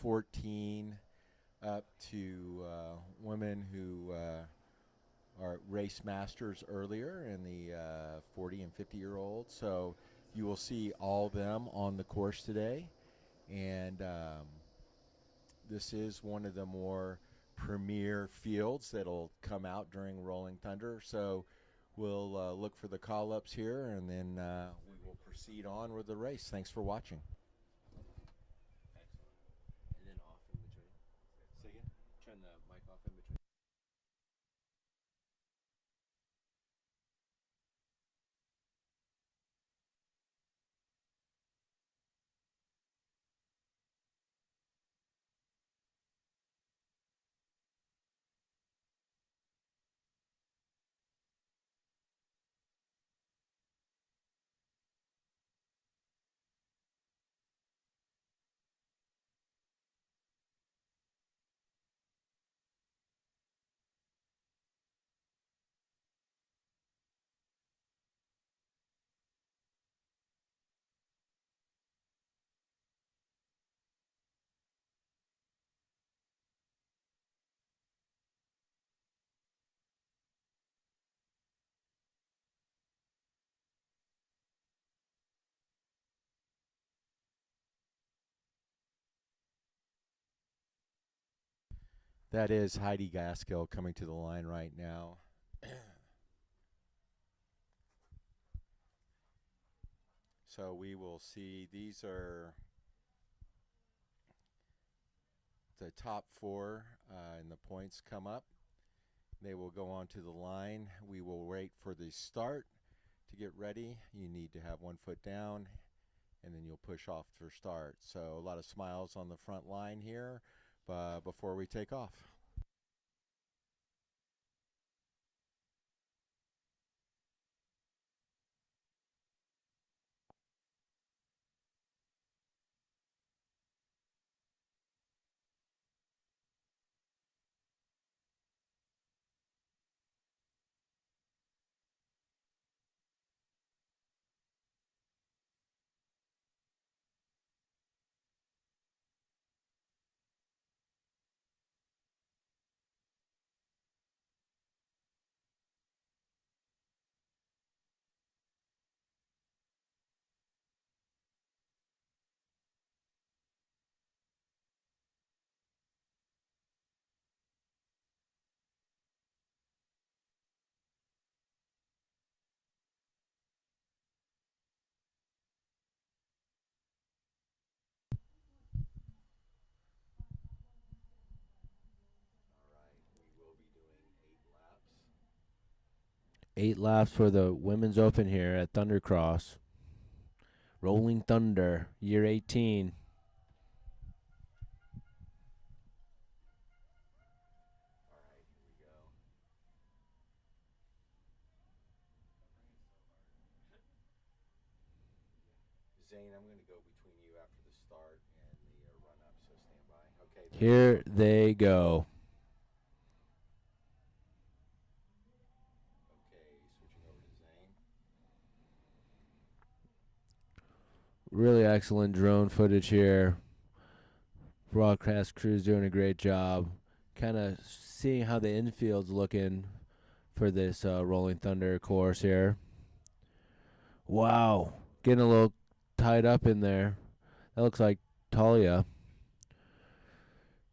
14 up to women who are race masters earlier in the 40 and 50-year-olds. So you will see all of them on the course today. And this is one of the more premier fields that'll come out during Rolling Thunder. So we'll look for the call ups here, and then we will proceed on with the race. Thanks for watching. Excellent. And then off in between. Say again? Turn the mic off in between. That is Heidi Gaskell coming to the line right now. So we will see. These are the top four, and the points come up. They will go onto the line. We will wait for the start to get ready. You need to have 1 foot down, and then you'll push off for start. So a lot of smiles on the front line here before we take off. All right, we will be doing 8 laps. 8 laps for the Women's Open here at Thundercross. Rolling Thunder, year 18. All right, here we go. Zane, I'm going to go between you after the start and the run up, so stand by. Okay, there we Here go. they go. Okay, switching over to Zane. Really excellent drone footage here. Broadcast crew's doing a great job. Kind of seeing how the infield's looking for this Rolling Thunder course here. Wow. Getting a little tied up in there. That looks like Talia.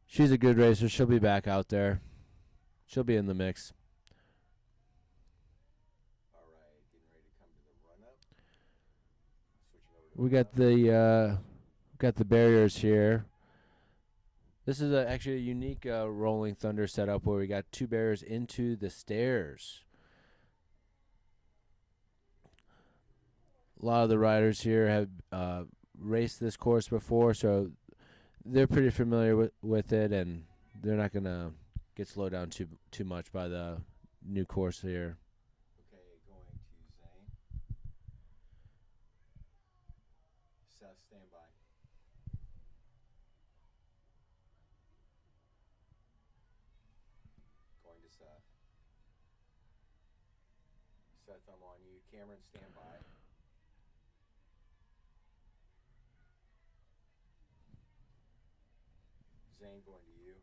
She's a good racer. She'll be back out there. She'll be in the mix. All right, getting ready to come to the run up. Switching over to We run up. got the barriers here. This is actually a unique Rolling Thunder setup where we got 2 barriers into the stairs. A lot of the riders here have raced this course before, so they're pretty familiar with it, and they're not going to get slowed down too much by the new course here. Okay, going to Zane. Seth, stand by. Going to Seth. Seth, I'm on you. Cameron, stand by. Zane going to you.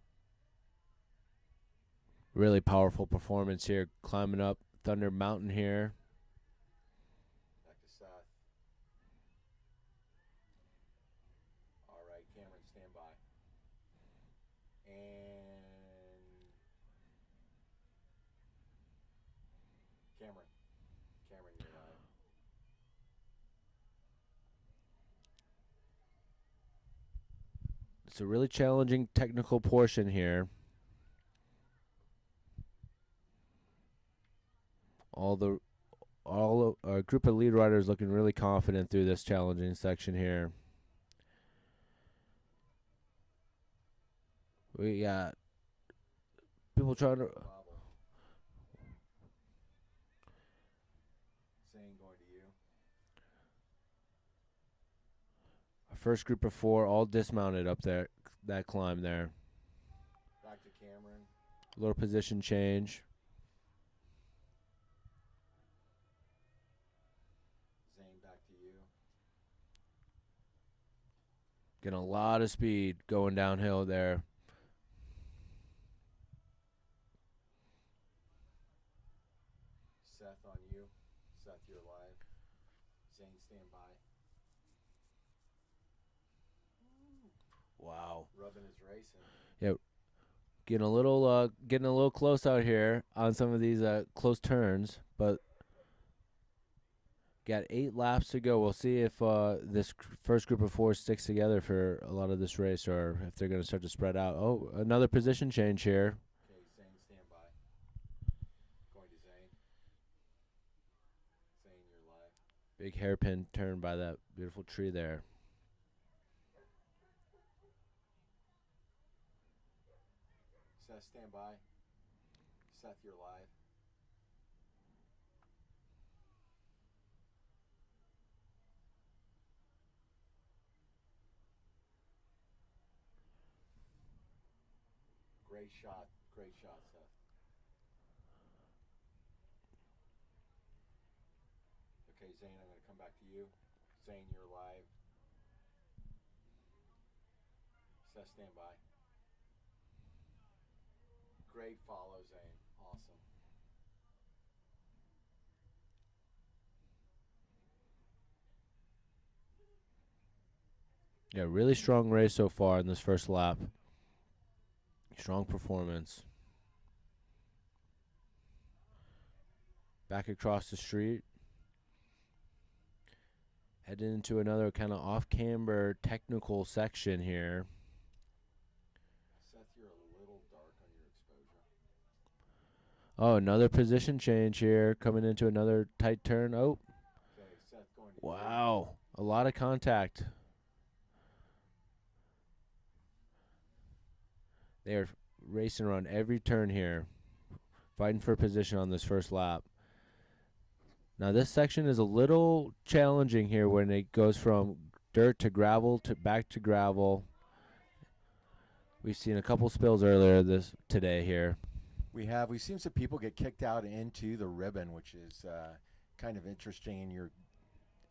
Really powerful performance here, climbing up Thunder Mountain here. Back to Seth. All right, Cameron, stand by. And Cameron. Cameron, you're live. It's a really challenging technical portion here. All a group of lead riders looking really confident through this challenging section here. We got people trying to. Wobble. Zane going to you. First group of 4 all dismounted up there, that climb there. Back to Cameron. Little position change. Zane, back to you. Getting a lot of speed going downhill there. Seth on you. Seth, you're live. Zane, stand by. Wow. Rubbin is racing. Getting a little close out here on some of these close turns, but got 8 laps to go. We'll see if this first group of 4 sticks together for a lot of this race, or if they're going to start to spread out. Oh, another position change here. Okay, Zane, stand by. Going to Zane. Zane, you're live. Big hairpin turn by that beautiful tree there. Seth, stand by. Seth, you're live. Great shot. Great shot, Seth. Okay, Zane, I'm going to come back to you. Zane, you're live. Seth, stand by. Great follow, Zane. Awesome. Yeah, really strong race so far in this first lap. Strong performance. Back across the street. Heading into another kind of off-camber technical section here. Seth, you're a little dark on your exposure. Oh, another position change here. Coming into another tight turn. Oh, Okay, Seth, going to you. wow. A lot of contact. They are racing around every turn here, fighting for position on this first lap. Now this section is a little challenging here when it goes from dirt to gravel to back to gravel. We've seen a couple spills earlier today here. We've seen some people get kicked out into the ribbon, which is kind of interesting, and you're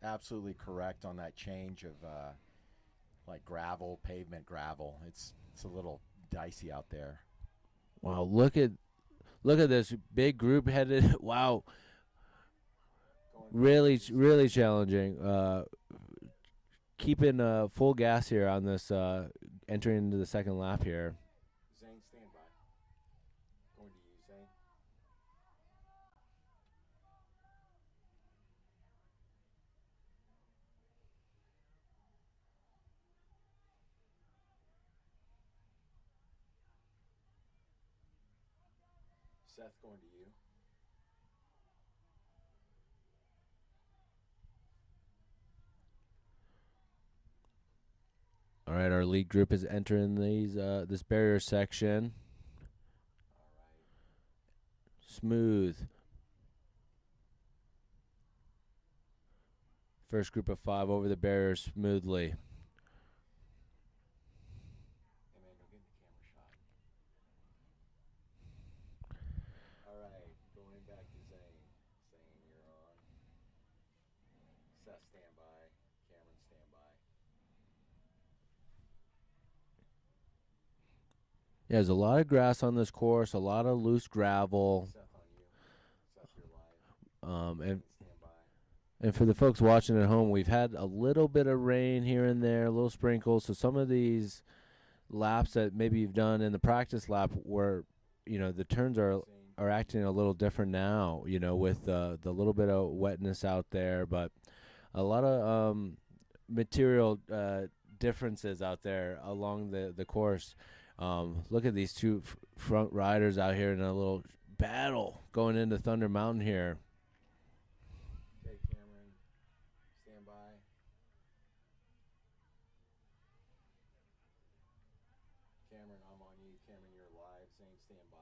absolutely correct on that change of like gravel, pavement gravel. It's a little dicey out there. Wow, look at this big group headed. Wow, really challenging. Keeping full gas here on this entering into the second lap here. Zane, stand by. Going to you, Zane. Seth, going to you. All right, our lead group is entering this barrier section. All right. Smooth. First group of 5 over the barrier smoothly. Hey, man, don't get in the camera shot. All right, going back to Zane. Zane, you're on. Seth, stand by. Cameron, stand by. Yeah, there's a lot of grass on this course, a lot of loose gravel. Seth on you. Seth, you're live. And Stand by. and for the folks watching at home, we've had a little bit of rain here and there, a little sprinkles. So some of these laps that maybe you've done in the practice lap where, the turns are acting a little different now, with the little bit of wetness out there, but a lot of material differences out there along the course. Look at these two front riders out here in a little battle going into Thunder Mountain here. Okay, Cameron, stand by. Cameron, I'm on you. Cameron, you're live. Zane, stand by.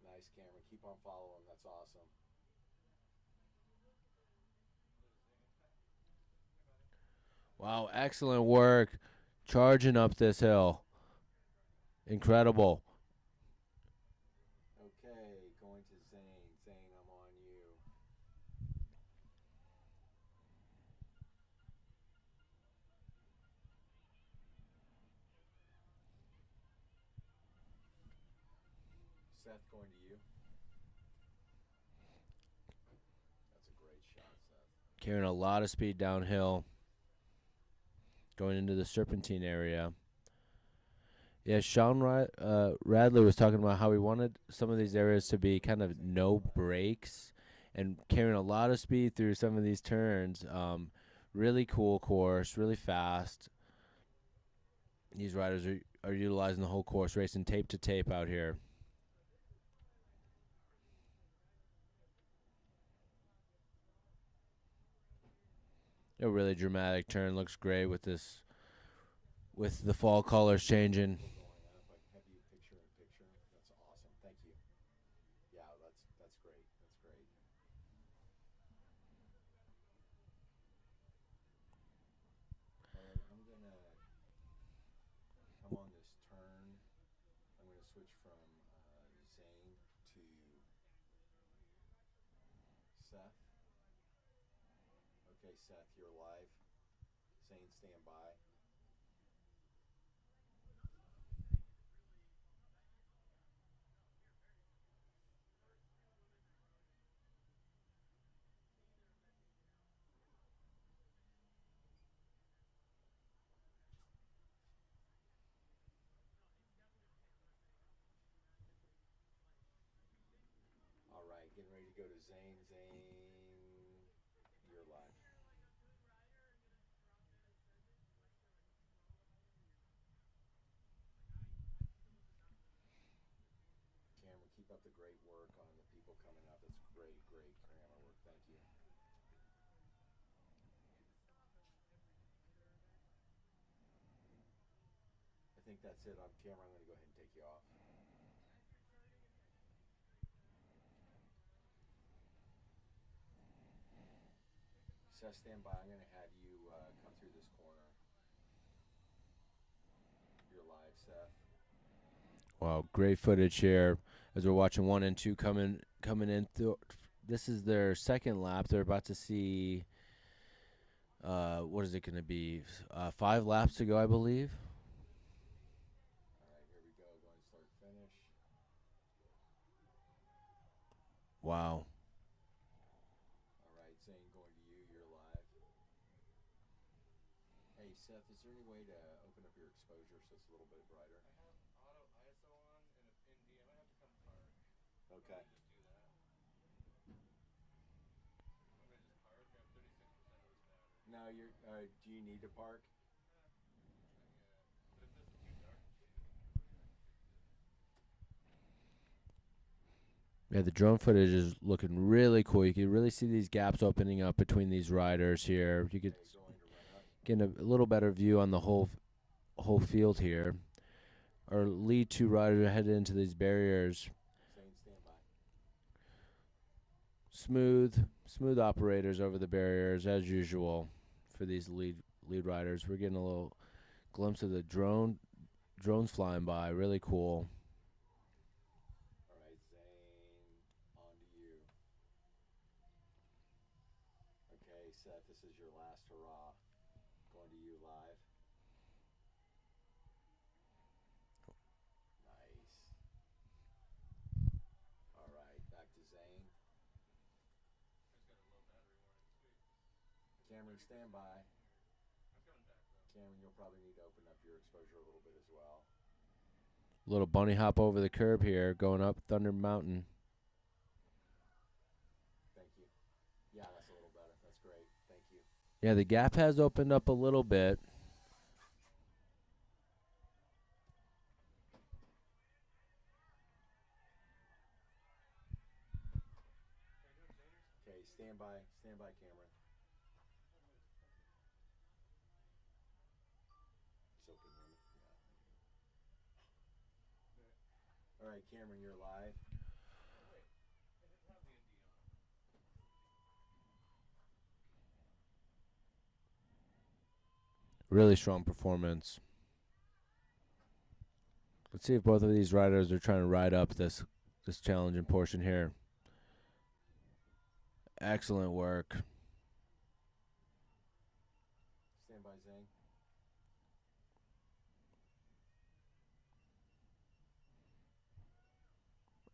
Nice, Cameron. Keep on following. That's awesome. Wow, excellent work charging up this hill. Incredible. Okay, going to Zane. Zane, I'm on you. Seth, going to you. That's a great shot, Seth. Carrying a lot of speed downhill. Going into the Serpentine area. Yeah, Sean Radley was talking about how he wanted some of these areas to be kind of no brakes and carrying a lot of speed through some of these turns. Really cool course, really fast. These riders are utilizing the whole course, racing tape to tape out here. A really dramatic turn. Looks great with the fall colors changing. Going up. I can have you picture in picture. That's awesome. Thank you. Yeah, that's great. That's great. All right, I'm gonna come on this turn. I'm gonna switch from Zane to Seth. Okay, Seth, you're live. Zane, stand by. All right, getting ready to go to Zane. Zane, you're live. Cameron, keep up the great work on the people coming up. It's great, great camera work. Thank you. I think that's it. On camera, I'm going to go ahead and take you off. Seth, stand by. I'm going to have you come through this corner. You're live, Seth. Wow, great footage here as we're watching 1 and 2 coming in through. This is their second lap. They're about to see what is it going to be? 5 laps to go, I believe. All right, here we go. Going start finish. Wow. All right, Zane, going to you. You're live. Hey, Seth, is there any way to open up your exposure so it's a little bit brighter? I have auto ISO on and in D. I might have to come park. Okay. Just do that. I'm gonna just park. I have 36% of this battery. No, you're. Do you need to park? Yeah, but if this is too dark to shoot, Yeah, the drone footage is looking really cool. You can really see these gaps opening up between these riders here. You could Okay, going to run up. get a little better view on the whole field here. Our lead 2 riders are headed into these barriers. Zane, stand by. Smooth operators over the barriers as usual for these lead riders. We're getting a little glimpse of the drones flying by. Really cool. All right, Zane, Okay, Seth, this is your last hurrah. Going to you live. Nice. All right, back to Zane. I just got a low battery warning. Sweet. Cameron, stand by. I'm coming back though. Cameron, you'll probably need to open up your exposure a little bit as well. Little bunny hop over the curb here, going up Thunder Mountain. Thank you. Yeah, that's a little better. That's great. Thank you. Yeah, the gap has opened up a little bit. Okay, stand by. Stand by, Cameron. It's open, Norman. Yeah. All right, Cameron, you're live. Oh wait, it didn't have the ND on. Really strong performance. Let's see if both of these riders are trying to ride up this challenging portion here. Excellent work. Stand by, Zane.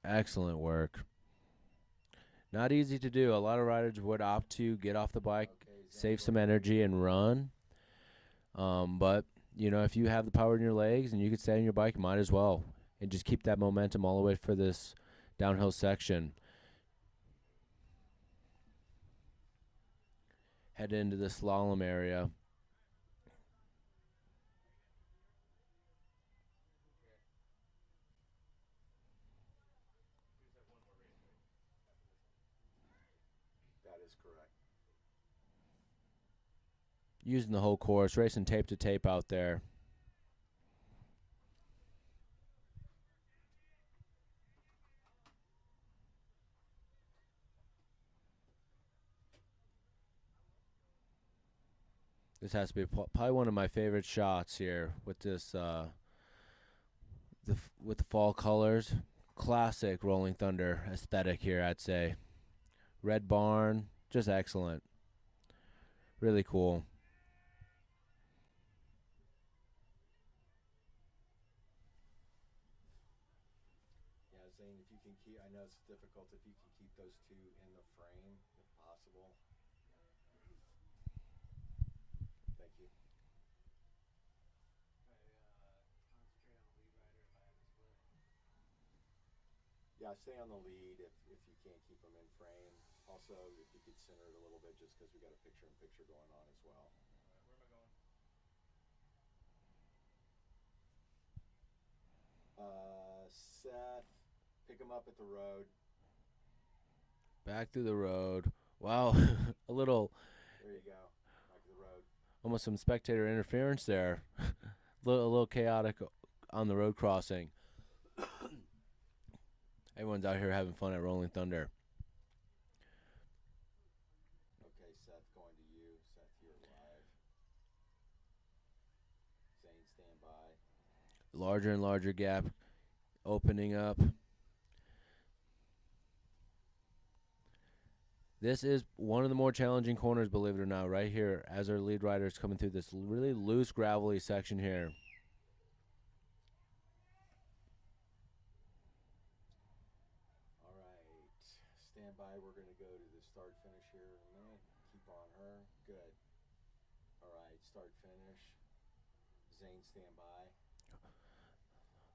Excellent work. Not easy to do. A lot of riders would opt to get off the bike, Okay, Zane, save go some ahead. energy, and run. But, you know, if you have the power in your legs and you can stay on your bike, might as well. And just keep that momentum all the way for this downhill section. Head into the slalom area. We just have one more race, right? After this one. That is correct. Using the whole course, racing tape to tape out there. This has to be probably one of my favorite shots here with this, with the fall colors. Classic Rolling Thunder aesthetic here, I'd say. Red barn, just excellent. Really cool. Yeah, Zane, if you can keep, I know it's difficult, if you can keep those two in the frame, if possible. Thank you. I concentrate on the lead rider if I have to split. Yeah, stay on the lead if you can't keep them in frame. Also, if you could center it a little bit, just because we got a picture-in-picture going on as well. Alright, where am I going? Seth, pick them up at the road. Back through the road. Wow, a little, There you go. Back to the road. almost some spectator interference there. A little chaotic on the road crossing. Everyone's out here having fun at Rolling Thunder. Okay, Seth, going to you. Seth, you're live. Zane, stand by. Larger and larger gap opening up. This is one of the more challenging corners, believe it or not, right here as our lead rider is coming through this really loose, gravelly section here. All right. Stand by. We're going to go to the start finish here in a minute. Keep on her. Good. All right. Start finish. Zane, stand by.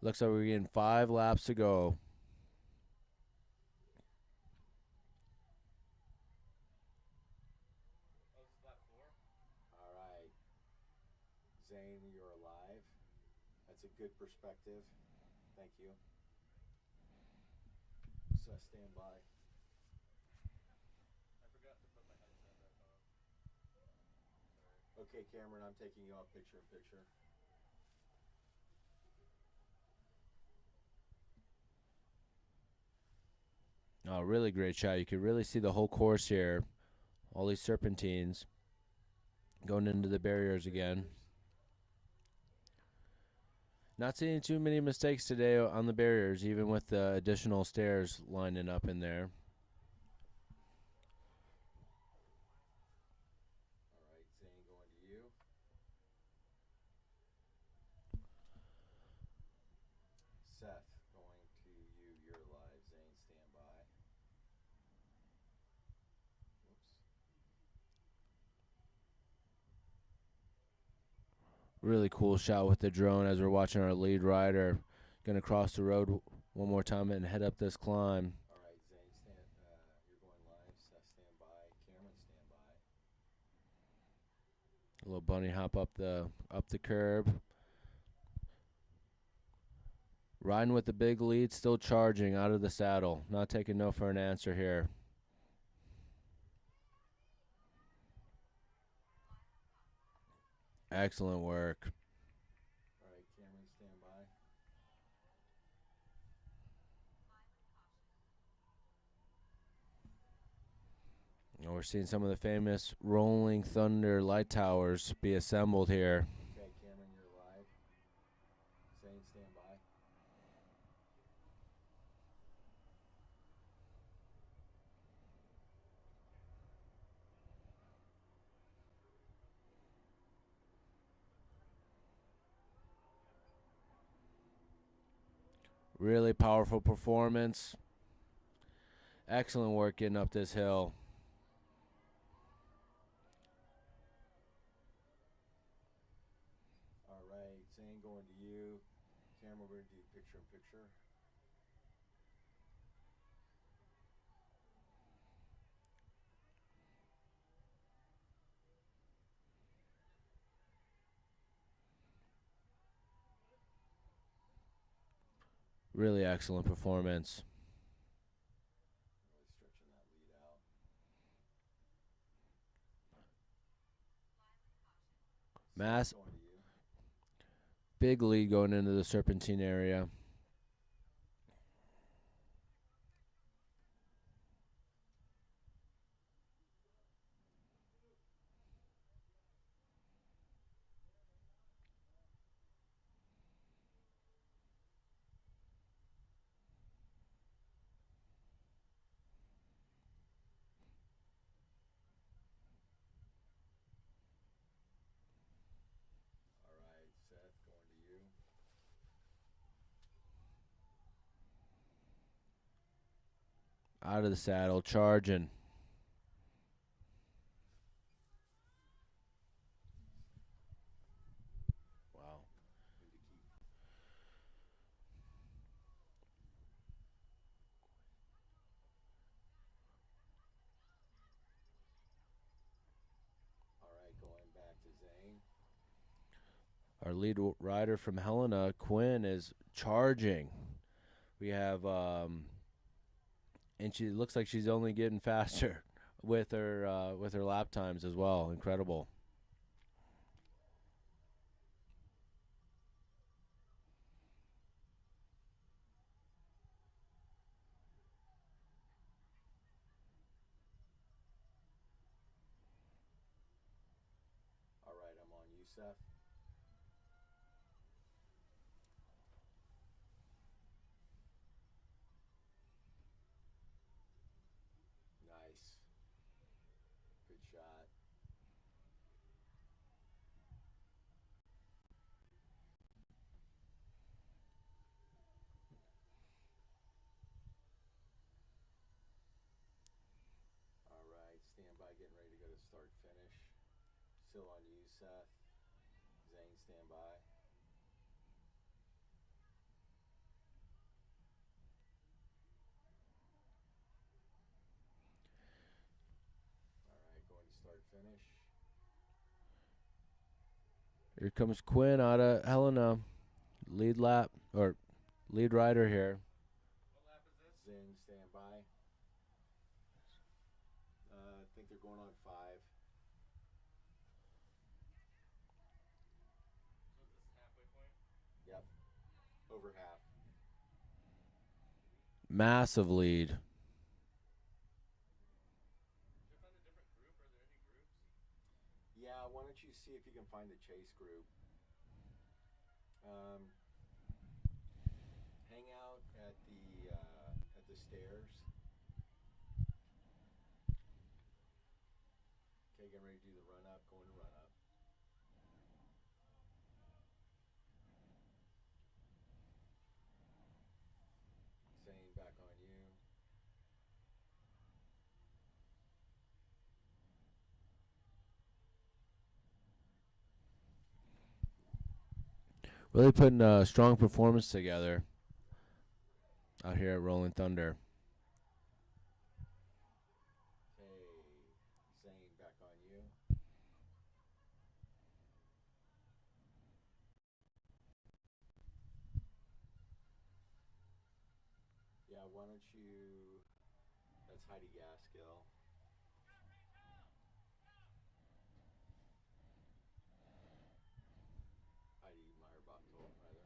Looks like we're getting 5 laps to go. Oh, this is lap 4? All right. Zane, you're alive. That's a good perspective. Thank you. Seth, stand by. I forgot to put my headset back on. Sorry. Okay, Cameron, I'm taking you off picture-in-picture. Oh, really great shot. You can really see the whole course here. All these serpentines going into the barriers again. Not seeing too many mistakes today on the barriers, even with the additional stairs lining up in there. Really cool shot with the drone as we're watching our lead rider gonna cross the road one more time and head up this climb. All right, Zane, you're going live. Seth, stand by. Cameron, stand by. A little bunny hop up the curb. Riding with the big lead, still charging out of the saddle. Not taking no for an answer here. Excellent work. All right, Cameron, stand by. And we're seeing some of the famous Rolling Thunder light towers be assembled here. Okay, Cameron, you're live. Zane, stand by. Really powerful performance. Excellent work getting up this hill. All right, Zane, going to you. Cameron, we're going to do picture in picture. Really excellent performance. Really stretching that lead out. Mass, Going to you. big lead going into the Serpentine area. All right, Seth, going to you. Out of the saddle, charging. Wow. Need to keep. All right, going back to Zane. Our lead rider from Helena, Quinn, is charging. We have, and she looks like she's only getting faster with her lap times as well. Incredible. All right, I'm on you, Seth. Nice. Good shot. All right, stand by, getting ready to go to start finish. Still on you, Seth. Zane, stand by. All right, going to start finish. Here comes Quinn out of Helena, lead rider here. What lap is this? Zane, stand by. I think they're going on 5. So this is halfway point? Yep. Over half. Massive lead. Should I find a different group? Are there any groups? Yeah, why don't you see if you can find the chase group? Hang out at the stairs. Okay, getting ready to do the run up. Going to run up. Zane, back on you. Really putting a strong performance together out here at Rolling Thunder. Okay, Zane, back on you. Yeah, why don't you? That's Heidi Gaskill. Heidi Meyer-Bachtel, rather.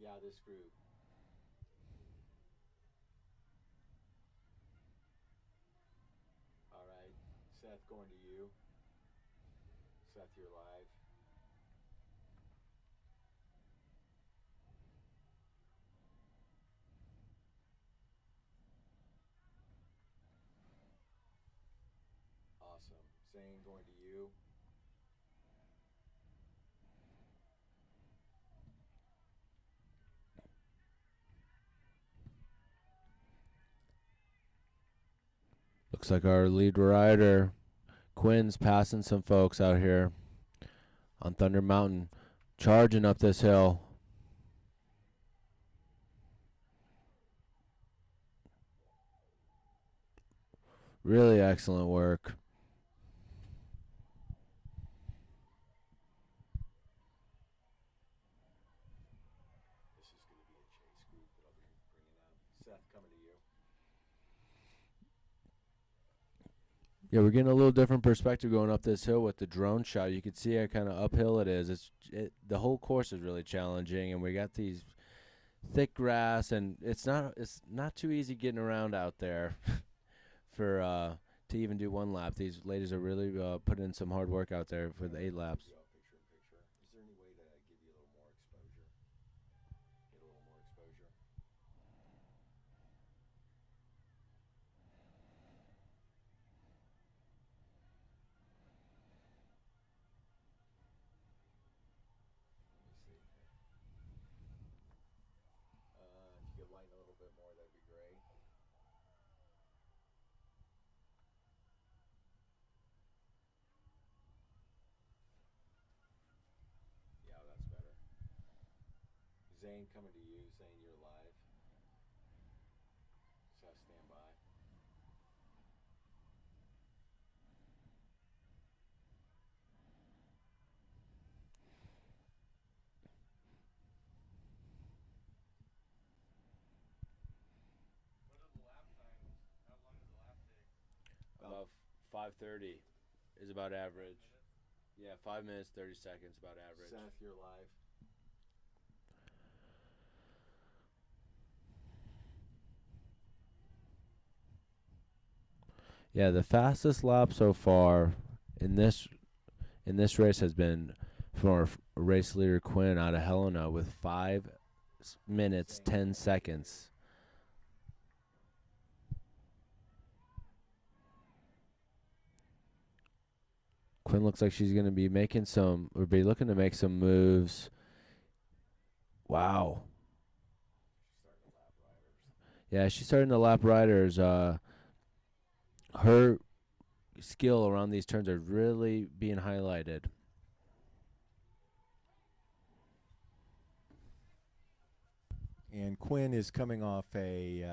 Yeah, this group. All right, Seth, going to you. Seth, you're live. Awesome. Zane, going to you. Looks like our lead rider, Quinn's passing some folks out here on Thunder Mountain, charging up this hill. Really excellent work. This is going to be a chase group that I'll be bringing up. Seth, coming to you. Yeah, we're getting a little different perspective going up this hill with the drone shot. You can see how kind of uphill it is. The whole course is really challenging, and we got these thick grass, and it's not too easy getting around out there for to even do one lap. These ladies are really putting in some hard work out there for the 8 laps. Picture in picture. Is there any way to give you a little more exposure? Get a little more exposure. Let me see. If you could lighten a little bit more, that'd be great. Yeah, that's better. Zane, coming to you. Zane, you're live. Seth, stand by. What are the lap times? How long does the lap take? About 5:30 is about average. Minutes? Yeah, 5 minutes 30 seconds about average. Seth, you're live. Yeah, the fastest lap so far in this race has been from our race leader Quinn out of Helena with 5 minutes 10 seconds. Quinn looks like she's going to be making some, or be looking to make some moves. Wow. Yeah, she's starting to lap riders. Her skill around these turns are really being highlighted. And Quinn is coming off a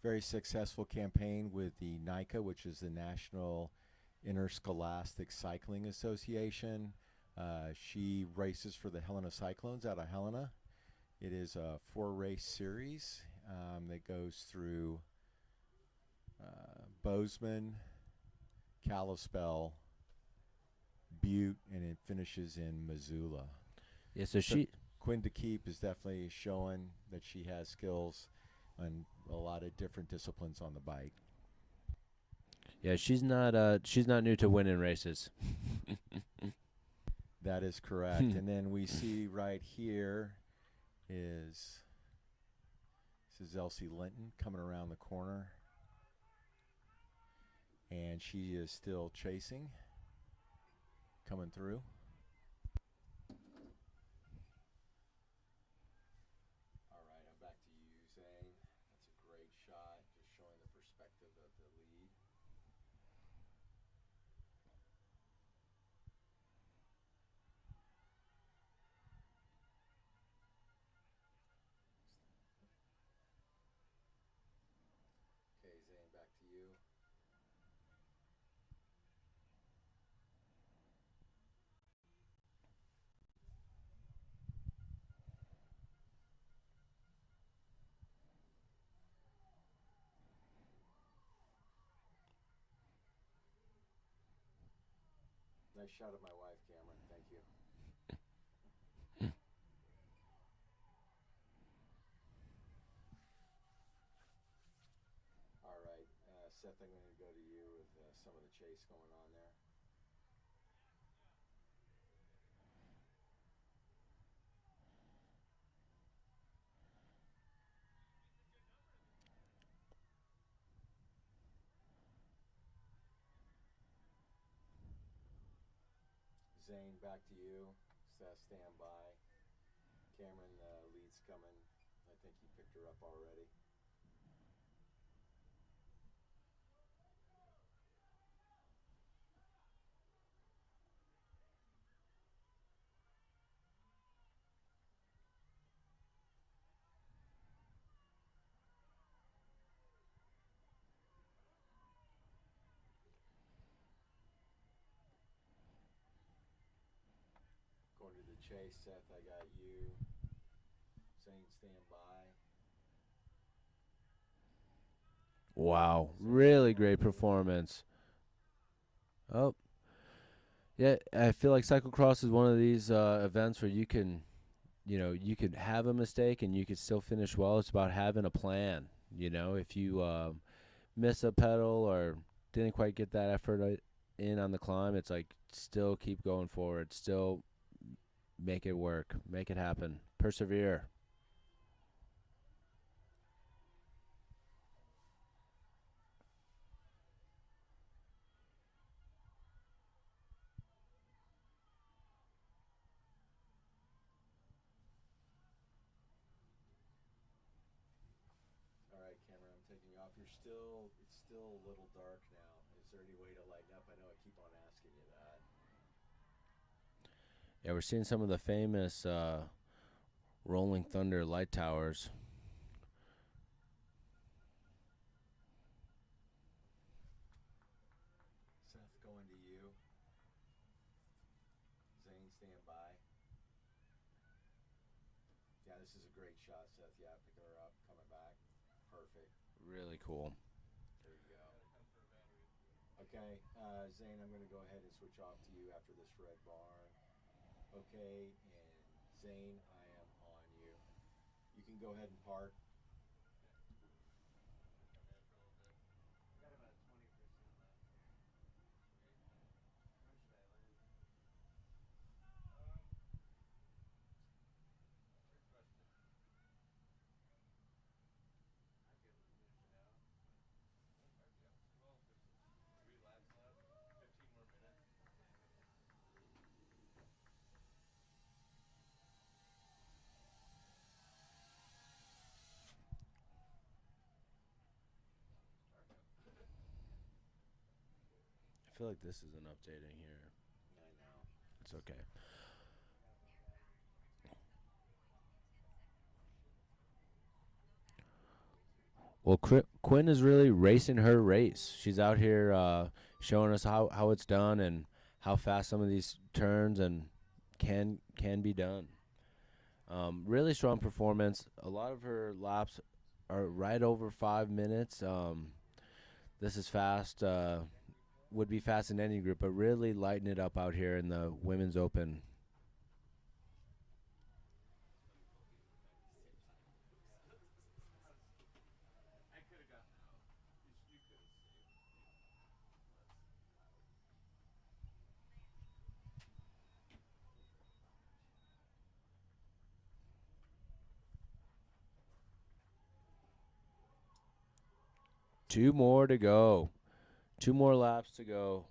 very successful campaign with the NICA, which is the National Interscholastic Cycling Association. She races for the Helena Cyclones out of Helena. It is a 4-race series that goes through Bozeman, Kalispell, Butte, and it finishes in Missoula. Yeah, so Quinn DeKeep is definitely showing that she has skills on a lot of different disciplines on the bike. Yeah, she's not new to winning races. That is correct. And then we see right here is this is Elsie Linton coming around the corner. And she is still chasing, coming through. All right, I'm back to you, Zane. That's a great shot, just showing the perspective of the lead. Nice shot of my wife, Cameron. Thank you. All right, Seth, I'm going to go to you with some of the chase going on there. Zane, back to you. Seth, stand by. Cameron, lead's coming. I think he picked her up already. Going to the chase, Seth, I got you. Zane, stand by. Wow, really great performance. Oh, yeah, I feel like cyclocross is one of these events where you can, you could have a mistake and you could still finish well. It's about having a plan. If you miss a pedal or didn't quite get that effort in on the climb, it's like still keep going forward, still make it work, make it happen, persevere. All right, Cameron, I'm taking you off. It's still a little dark now. Is there any way to lighten up? I know I keep on asking you that. Yeah, we're seeing some of the famous Rolling Thunder light towers. Seth, going to you. Zane, stand by. Yeah, this is a great shot, Seth. Yeah, picking her up, coming back. Perfect. Really cool. There you go. Okay, Zane, I'm going to go ahead and switch off to you after this red barn. Okay, and Zane, I am on you. You can go ahead and park. I got about 20% left. Where should I land? Great question. I'd be able to finish it out. Yeah. Well, there's 3 laps left. 15 more minutes. Dark out. I feel like this isn't updating here. I know. It's okay. Well, Quinn is really racing her race. She's out here showing us how it's done and how fast some of these turns and can be done. Really strong performance. A lot of her laps are right over 5 minutes. This is fast. Would be fast in any group, but really lighten it up out here in the Women's Open. I could have gotten out. You could have saved. Two more to go. Two more laps to go.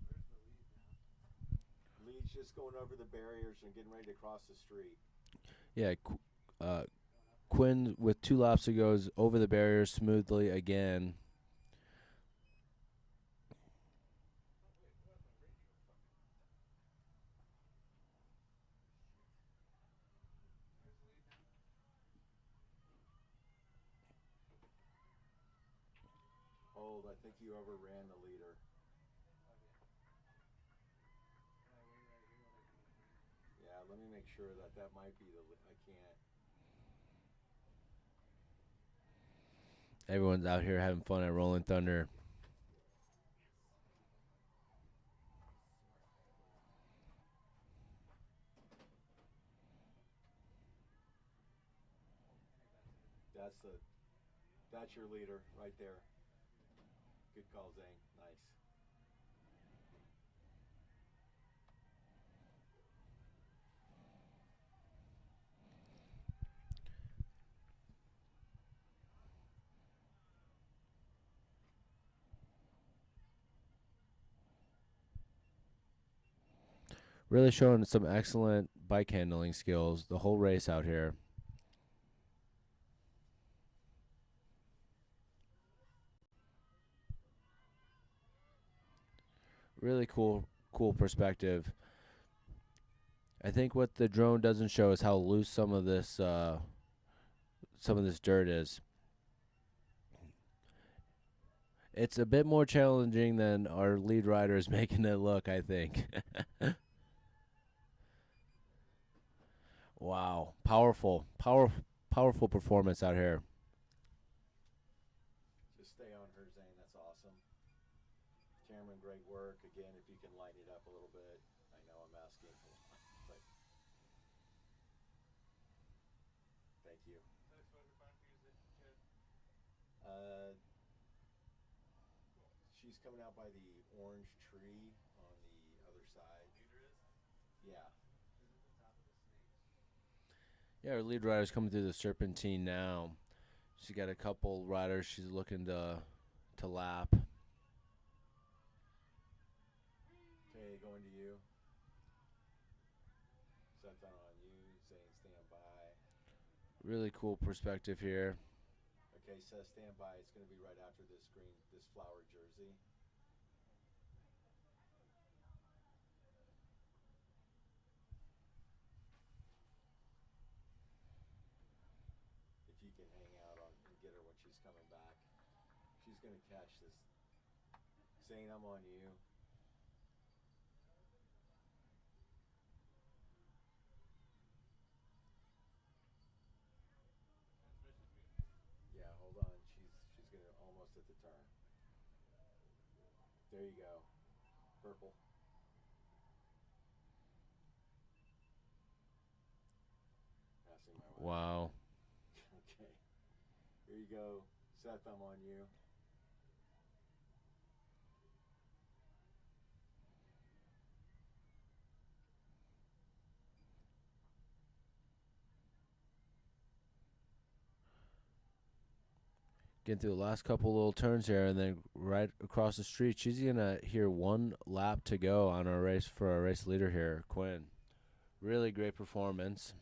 Where's the lead now? Lee's just going over the barriers and getting ready to cross the street. Yeah, Going up Quinn, with 2 laps to go, is over the barrier smoothly again. Hold, I think you overran the leader. Yeah, let me make sure that might be I can't. Everyone's out here having fun at Rolling Thunder. That's your leader right there. Good call, Zane. Nice. Really showing some excellent bike handling skills the whole race out here. Really cool perspective. I think what the drone doesn't show is how loose some of this dirt is. It's a bit more challenging than our lead rider is making it look, I think. Wow, powerful performance out here. Just stay on her, Zane. That's awesome. Cameron, great work. Again, if you can lighten it up a little bit. I know I'm asking a lot, but thank you. Is that exposure fine for you, Chad? She's coming out by the orange tree on the other side. Leader is? Yeah. Yeah, our lead rider's coming through the Serpentine now. She's got a couple riders she's looking to lap. Okay, going to you. Set that on you. Zane, stand by. Really cool perspective here. Okay, Seth, stand by. It's going to be right after this flower jersey. If you can hang out and get her when she's coming back. She's going to catch this. Zane, I'm on you. Transmission's muted. Yeah, hold on. She's going to almost at the turn. There you go. Purple. Passing my way. Wow. Okay. Here you go. Seth, I'm on you. Getting through the last couple little turns here, and then right across the street, she's gonna hear 1 lap to go on our race for our race leader here, Quinn. Really great performance.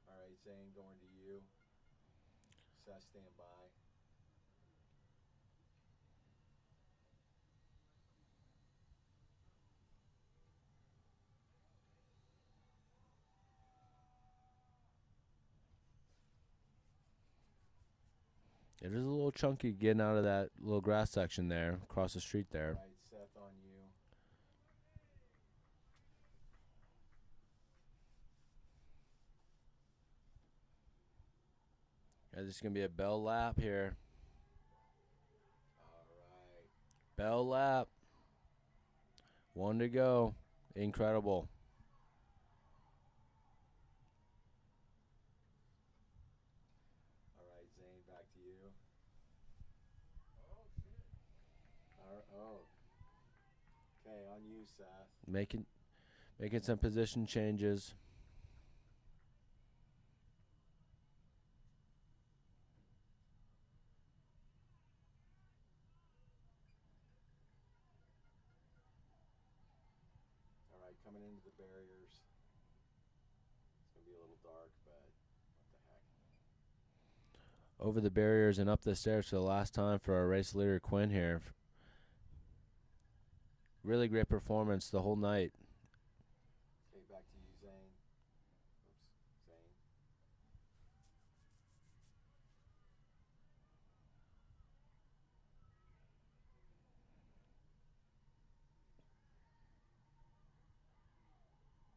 All right, Zane, going to you. Seth, stand by. It is a little chunky getting out of that little grass section there, across the street there. All right, Seth, on you. Yeah, this is gonna be a bell lap here. All right. Bell lap. 1 to go. Incredible. All right, Zane, back to you. Oh, shit. All right, oh. Okay, on you, Seth. Making some position changes. coming into the barriers. It's going to be a little dark, but what the heck. Over the barriers and up the stairs for the last time for our race leader, Quinn, here. Really great performance the whole night. Okay, back to you, Zane. Oops, Zane.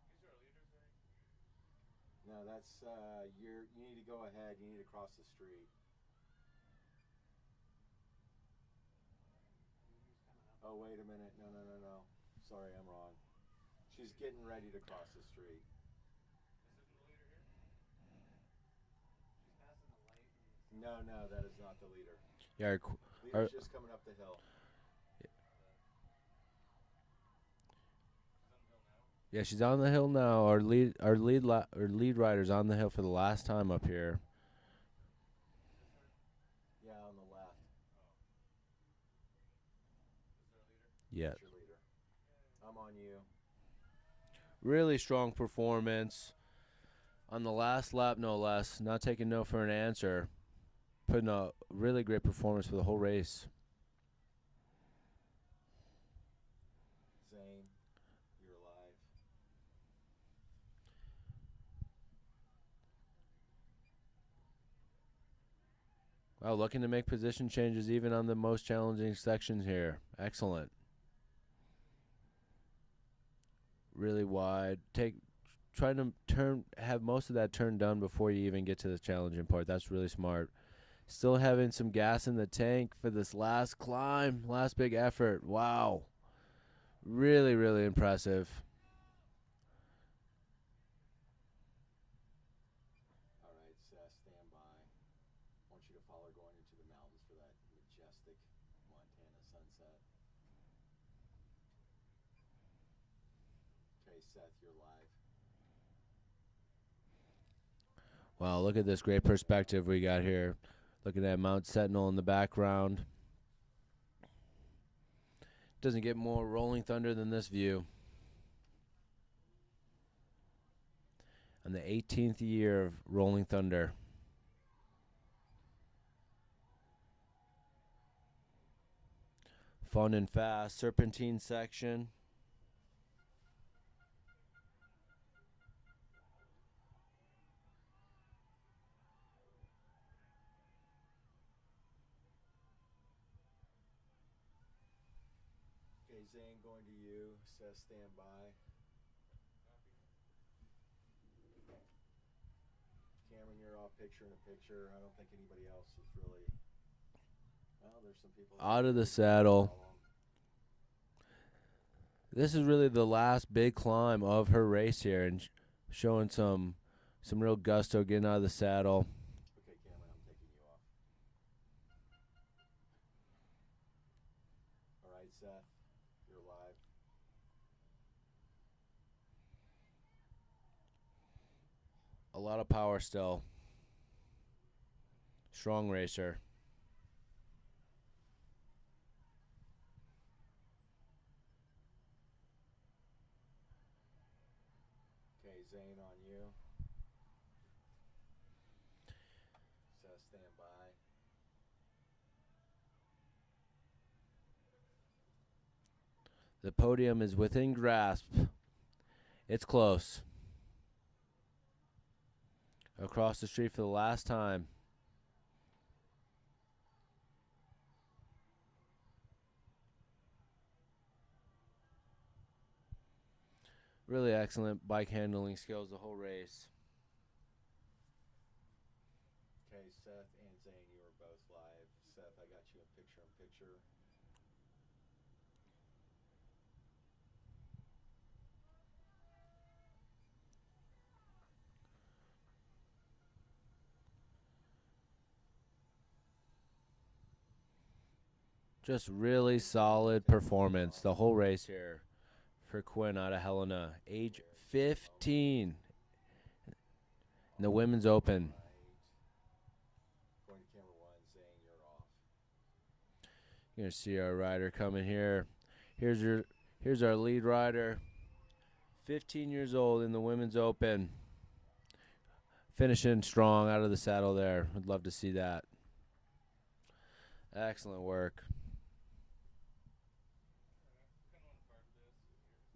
He's our leader, Zane. No, that's you need to go ahead. You need to cross the street. Oh, wait a minute. No, no, no, no. Sorry, I'm wrong. She's getting ready to cross the street. This isn't the leader here? She's passing the light. No, no, that is not the leader. Yeah, Leader's just coming up the hill. She's on the hill now. yeah, she's on the hill now. Our lead rider's on the hill for the last time up here. Yeah, on the left. This is our leader. Yeah, That's your leader. I'm on you. really strong performance on the last lap, no less. Not taking no for an answer. Putting a really great performance for the whole race. Zane, you're alive. Wow, looking to make position changes even on the most challenging sections here. Excellent. Really wide. Trying to have most of that turn done before you even get to the challenging part. That's really smart. Still having some gas in the tank for this last climb, last big effort. Wow. Really, really impressive. All right, Seth, stand by. I want you to follow going into the mountains for that majestic Montana sunset. Okay, Seth, you're live. Wow, look at this great perspective we got here. Looking at Mount Sentinel in the background. Doesn't get more rolling thunder than this view. On the 18th year of Rolling Thunder. Fun and fast serpentine section. Okay, Zane, going to you. Seth, stand by. Cameron, you're off picture in a picture. I don't think anybody else is really. Well, there's some people Out of the saddle. This is really the last big climb of her race here, and showing some real gusto getting out of the saddle. Okay, Cameron, I'm taking you off. All right, Seth, you're live. A lot of power still. Strong racer. Okay, Zane, on you. Seth, stand by. The podium is within grasp. It's close. Across the street for the last time. Really excellent bike handling skills the whole race. Okay, Seth and Zane, you are both live. Seth, I got you in picture. Just really solid performance the whole race here for Quinn out of Helena. Age 15 in the Women's Open. Right. Going to camera one, Zane, you're off. You're gonna see our rider coming here. Here's our lead rider, 15 years old in the Women's Open. Finishing strong out of the saddle there. I'd love to see that. Excellent work.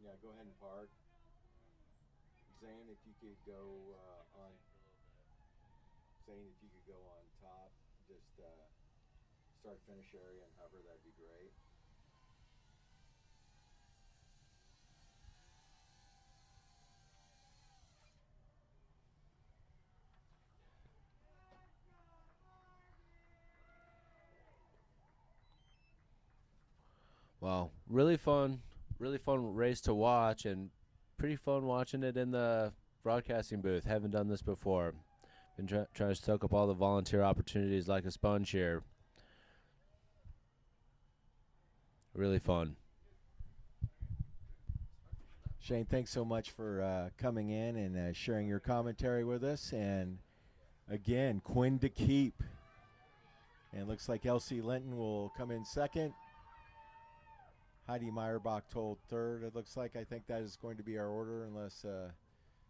Yeah, go ahead and park. Zane, if you could go on. Zane, if you could go on top, just start finish area and hover, that'd be great. Wow, really fun race to watch, and pretty fun watching it in the broadcasting booth. Haven't done this before. Been trying to soak up all the volunteer opportunities like a sponge here. Really fun. Shane, thanks so much for coming in and sharing your commentary with us. And again, Quinn to keep. And it looks like Elsie Linton will come in second. Heidi Meyerbach told third. It looks like I think that is going to be our order unless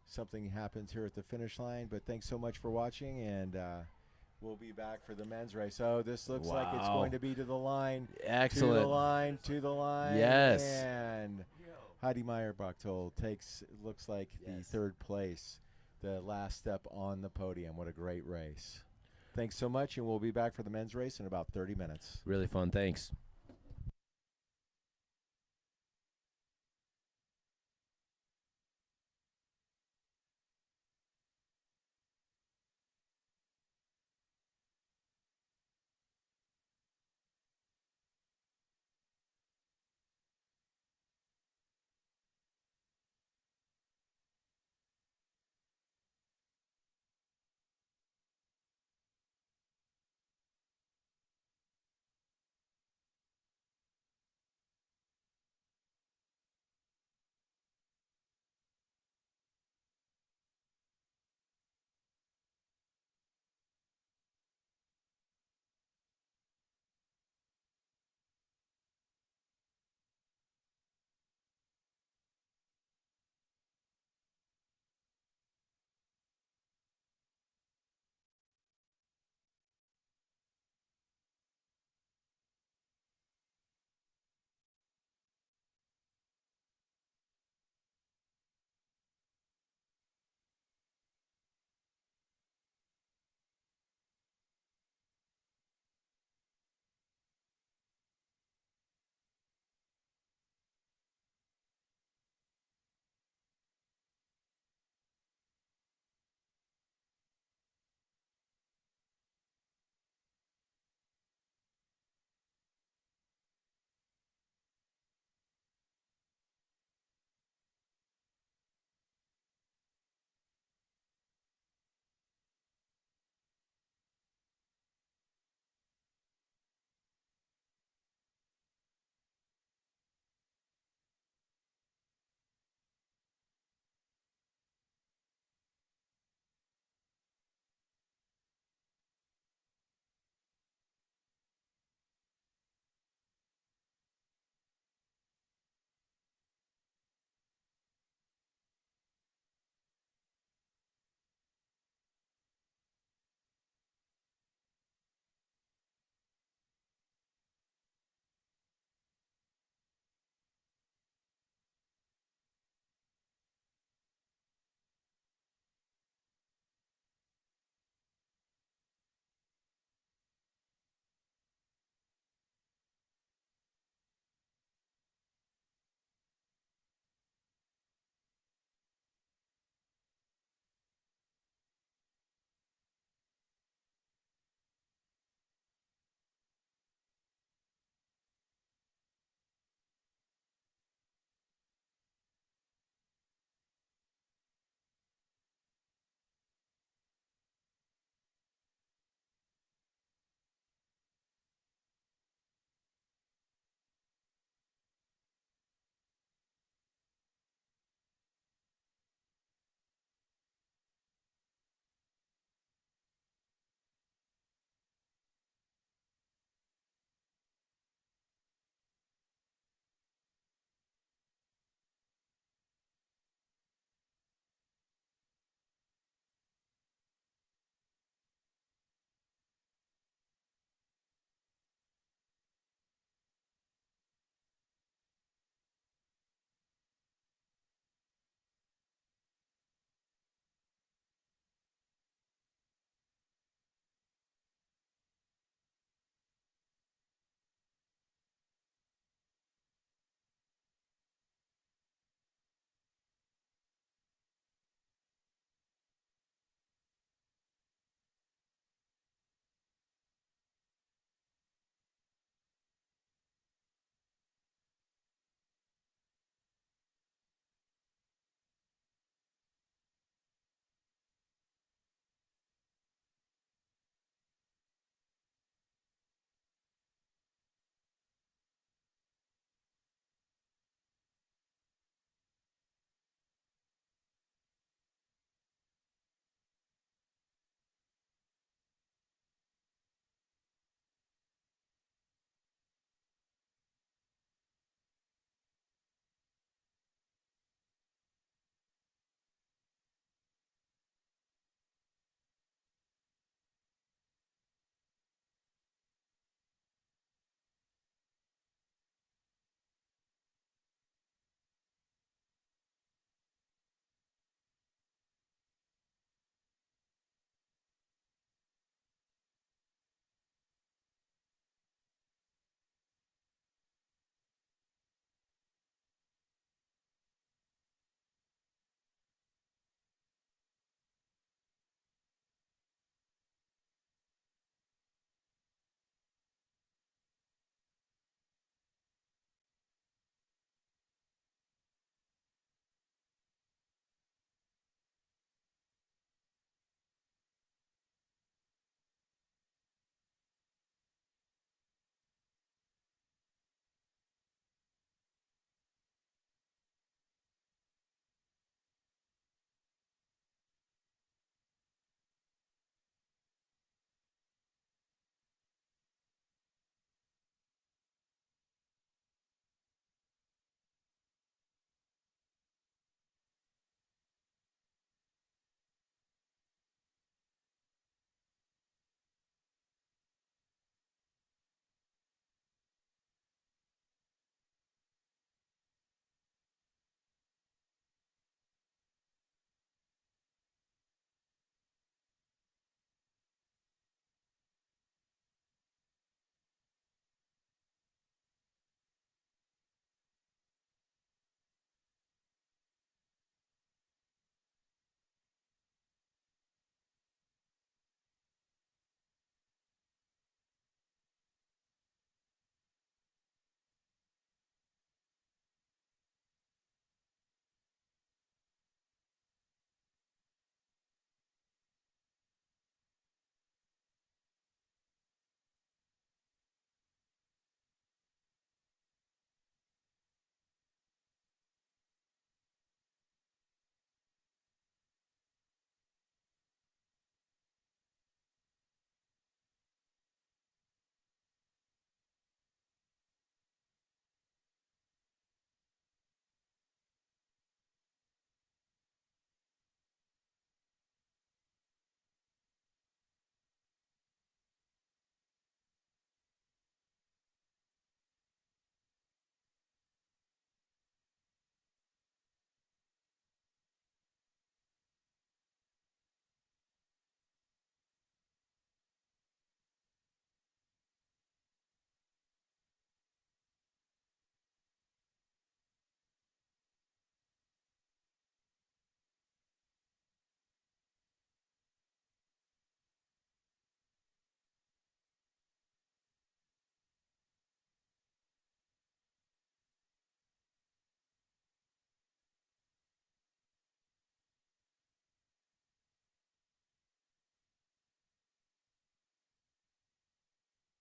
something happens here at the finish line. But thanks so much for watching, and we'll be back for the men's race. So this looks like it's going to be to the line. Excellent. To the line, to the line. Yes. And Heidi Meyerbach takes, looks like, the third place, the last step on the podium. What a great race. Thanks so much, and we'll be back for the men's race in about 30 minutes. Really fun. Thanks.